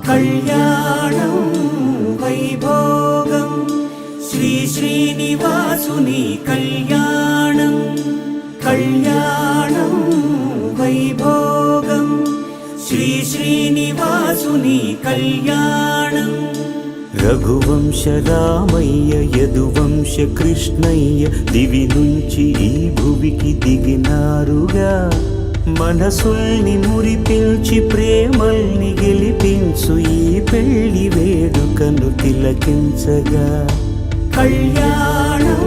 కళ్యాణం వైభోగం శ్రీ శ్రీనివాసుని కళ్యాణం కళ్యాణం వైభోగం శ్రీ శ్రీనివాసుని కళ్యాణం రఘువంశ రామయ్య యదువంశ కృష్ణయ్య దివి నుంచి ఈ భువికి దిగినారుగా మనసుల్ని మురిపించి ప్రేమల్ని గెలిపించు ఈ పెళ్లి వేడుకను తిలకించగా కళ్యాణం